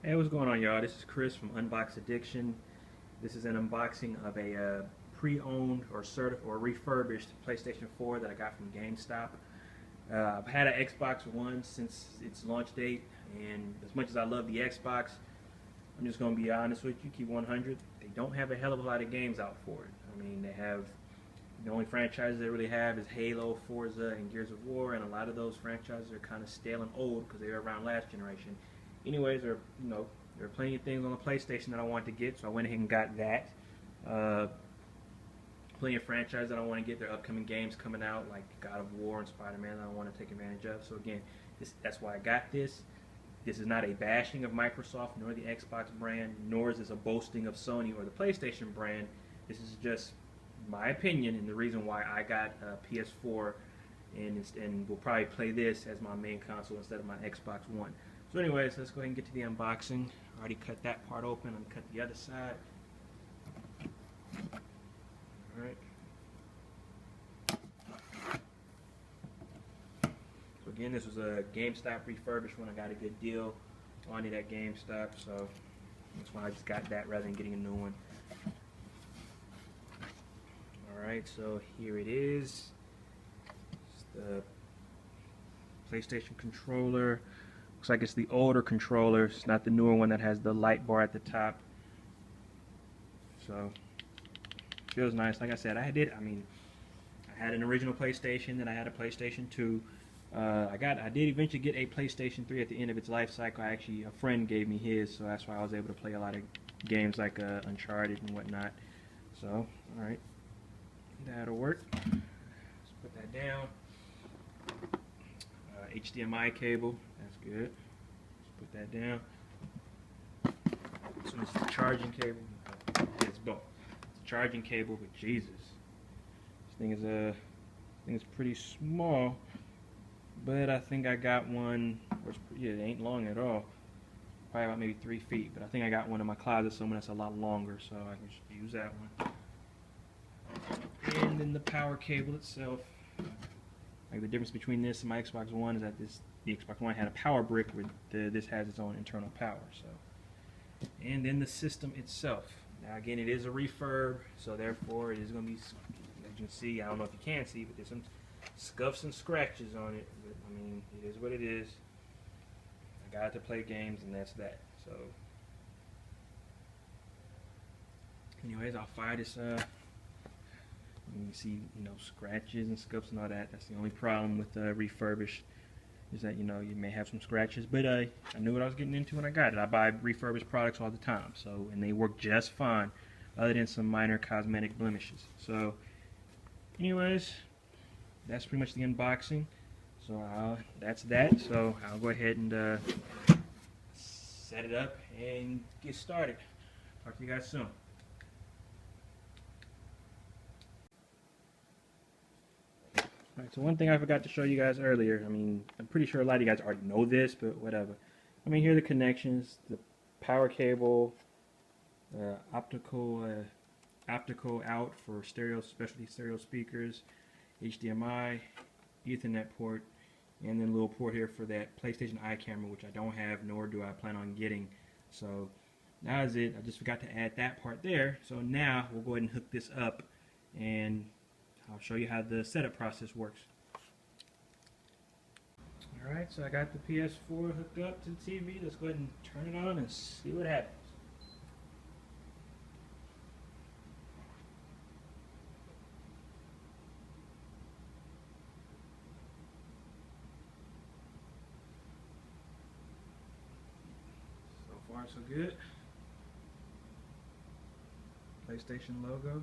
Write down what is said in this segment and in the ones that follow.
Hey, what's going on, y'all? This is Chris from Unbox Addiction. This is an unboxing of a pre-owned or refurbished PlayStation 4 that I got from Gamestop. I've had an Xbox One since its launch date, and as much as I love the Xbox, I'm just going to be honest with you, keep 100. They don't have a hell of a lot of games out for it. I mean, they have the only franchises they really have is Halo, Forza, and Gears of War, and a lot of those franchises are kind of stale and old because they were around last generation. Anyways, there are plenty of things on the PlayStation that I wanted to get, so I went ahead and got that. Plenty of franchises that I want to get. There are upcoming games coming out like God of War and Spider-Man that I want to take advantage of. So again, that's why I got this. This is not a bashing of Microsoft nor the Xbox brand, nor is this a boasting of Sony or the PlayStation brand. This is just my opinion and the reason why I got a PS4 and will probably play this as my main console instead of my Xbox One. So anyways, let's go ahead and get to the unboxing. I already cut that part open. I'm going to cut the other side. Alright. So again, this was a GameStop refurbished one. I got a good deal on it at GameStop, so that's why I just got that rather than getting a new one. Alright, so here it is. It's the PlayStation controller. Looks like it's the older controller. It's not the newer one that has the light bar at the top. So feels nice. Like I said, I had an original PlayStation, then I had a PlayStation 2. I did eventually get a PlayStation 3 at the end of its life cycle. A friend gave me his, so that's why I was able to play a lot of games like Uncharted and whatnot. So, alright. That'll work. Let's put that down. HDMI cable. That's good. Let's put that down. This one's the charging cable. It's both. It's a charging cable, but Jesus, this thing is pretty small. But I think I got one. Yeah, it ain't long at all. Probably about maybe 3 feet. But I think I got one in my closet somewhere that's a lot longer, so I can just use that one. And then the power cable itself. Like the difference between this and my Xbox One is that the Xbox One had a power brick, where this has its own internal power. So, and then the system itself. Now again, it is a refurb, so therefore it is going to be, as you can see, I don't know if you can see, but there's some scuffs and scratches on it. But I mean, it is what it is. I got it to play games, and that's that. So, anyways, I'll fire this. You can see, scratches and scuffs and all that. That's the only problem with refurbished, is that, you may have some scratches. But I knew what I was getting into when I got it. I buy refurbished products all the time, so, and they work just fine, other than some minor cosmetic blemishes. So, anyways, that's pretty much the unboxing. So that's that. So I'll go ahead and set it up and get started. Talk to you guys soon. Alright, so one thing I forgot to show you guys earlier, I'm pretty sure a lot of you guys already know this, but whatever. Here are the connections, the power cable, optical out for specialty stereo speakers, HDMI, Ethernet port, and then a little port here for that PlayStation Eye camera, which I don't have, nor do I plan on getting. So that is it. I just forgot to add that part there. So now we'll go ahead and hook this up, and I'll show you how the setup process works. Alright, so I got the PS4 hooked up to the TV. Let's go ahead and turn it on and see what happens. So far so good. PlayStation logo.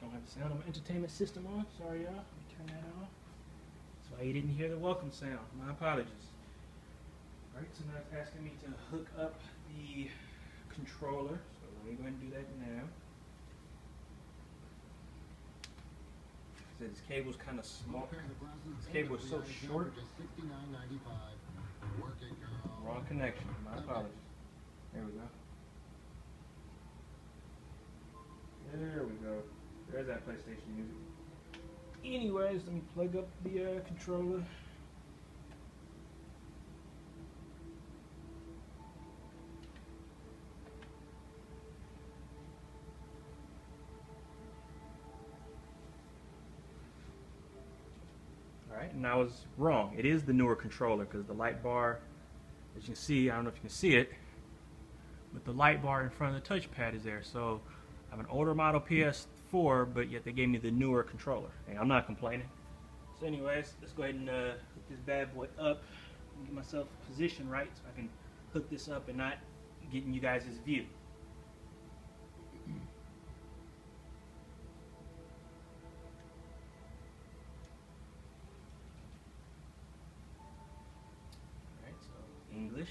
Don't have the sound of my entertainment system on. Sorry, y'all. Let me turn that off. That's why you didn't hear the welcome sound. My apologies. Alright, so now it's asking me to hook up the controller. So let me go ahead and do that now. This cable's kind of small. This cable is so short. Wrong connection. My apologies. There we go. There we go. There's that PlayStation music. Anyways, let me plug up the controller. Alright, and I was wrong. It is the newer controller because the light bar, as you can see, I don't know if you can see it, but the light bar in front of the touchpad is there. So I have an older model PS4, but yet they gave me the newer controller. Hey, I'm not complaining. So anyways, let's go ahead and hook this bad boy up and get myself positioned right so I can hook this up and not get in you guys' view. English.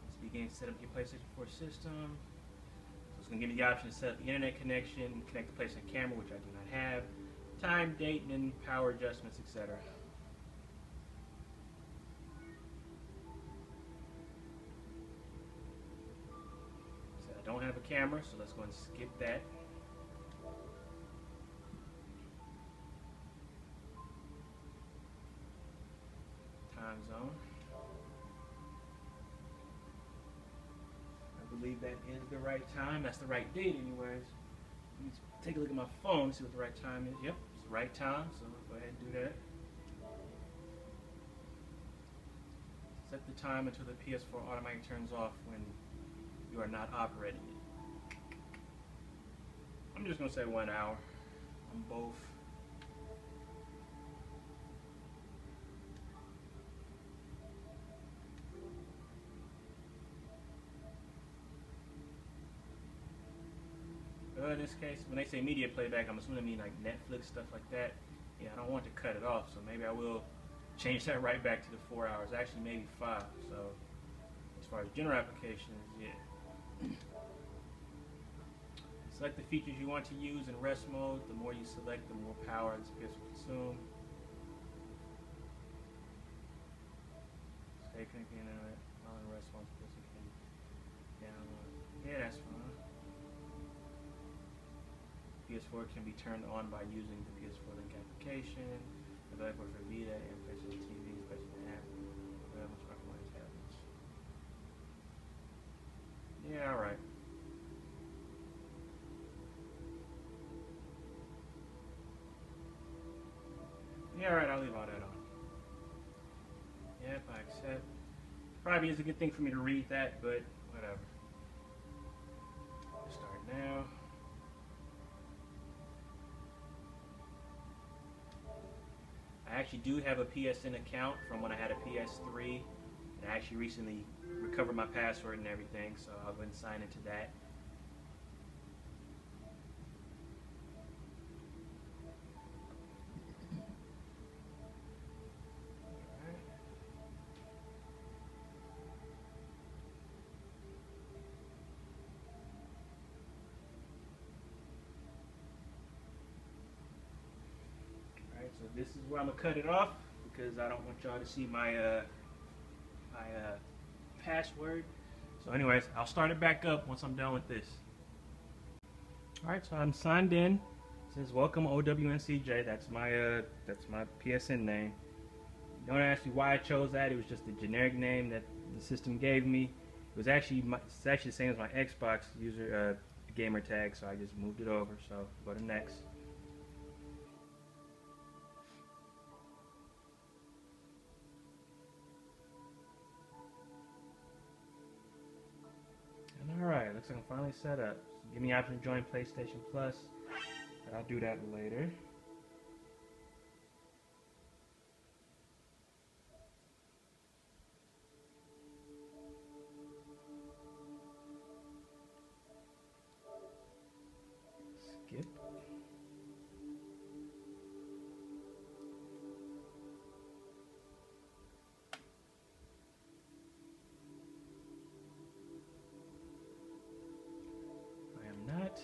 Let's begin to set up your PlayStation 4 system. So it's going to give me the option to set up the internet connection, connect the PlayStation camera, which I do not have, time, date, and then power adjustments, etc. So I don't have a camera, so let's go and skip that. Time zone. I believe that is the right time. That's the right date anyways. Let me take a look at my phone, see what the right time is. Yep, it's the right time, so go ahead and do that. Set the time until the PS4 automatically turns off when you are not operating it. I'm just going to say 1 hour on both. In this case, when they say media playback, I'm assuming they mean like Netflix, stuff like that. Yeah, I don't want to cut it off, so maybe I will change that right back to the 4 hours. Actually, maybe 5. So, as far as general applications, yeah. Select the features you want to use in rest mode. The more you select, the more power this PS will consume. Stay connected to the internet while in rest mode. Yeah, that's fine. PS4 can be turned on by using the PS4 Link application, available for Vita and PlayStation TVs, PlayStation app, available for smartphone tablets. Yeah, alright. Yeah, alright, I'll leave all that on. Yep, I accept. Probably is a good thing for me to read that, but whatever. Start now. I actually do have a PSN account from when I had a PS3, and I actually recently recovered my password and everything, so I'll go and sign into that. So this is where I'm gonna cut it off because I don't want y'all to see my password. So anyways, I'll start it back up once I'm done with this. Alright, so I'm signed in. It says welcome OWNCJ. That's my PSN name. Don't ask me why I chose that. It was just a generic name that the system gave me. It was actually it's actually the same as my Xbox user gamer tag, so I just moved it over. So go to next. Alright, looks like I'm finally set up. So give me the option to join PlayStation Plus, but I'll do that later. Skip. Not.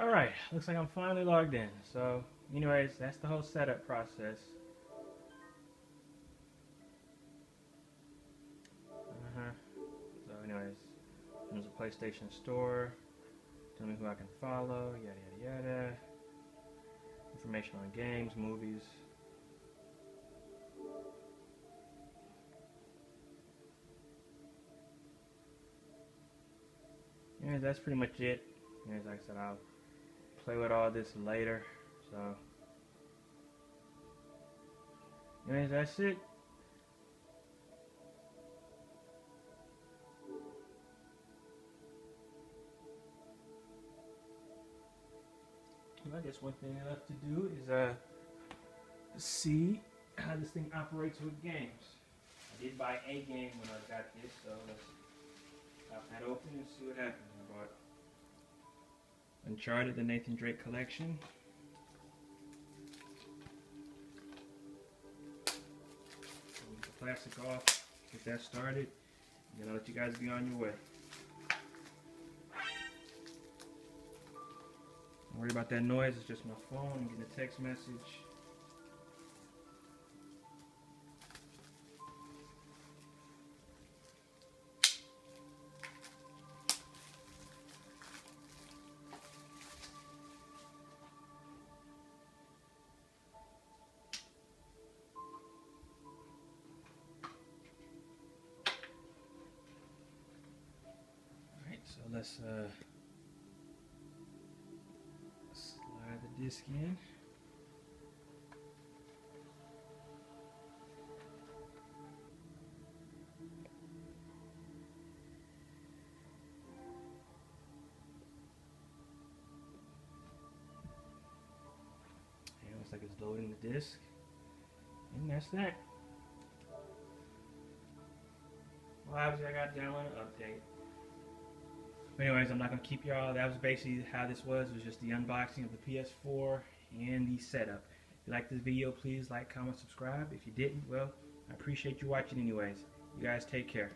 Alright, looks like I'm finally logged in. So, anyways, that's the whole setup process. So, anyways, there's a PlayStation Store. Tell me who I can follow, yada yada yada. Information on games, movies. Anyways, that's pretty much it. Anyways, like I said, I'll play with all this later. So, anyways, that's it. Well, I guess one thing left to do is see how this thing operates with games. I did buy a game when I got this, so let's pop that open and see what happens. I bought Uncharted, the Nathan Drake collection. Get the plastic off, get that started, and then I'll let you guys be on your way. Don't worry about that noise, it's just my phone. I'm getting a text message. Alright, so let's slide the disc in. And looks like it's loading the disc. And that's that. Well, obviously I got to download an update. But anyways, I'm not going to keep y'all. That was basically how this was. It was just the unboxing of the PS4 and the setup. If you liked this video, please like, comment, subscribe. If you didn't, well, I appreciate you watching anyways. You guys take care.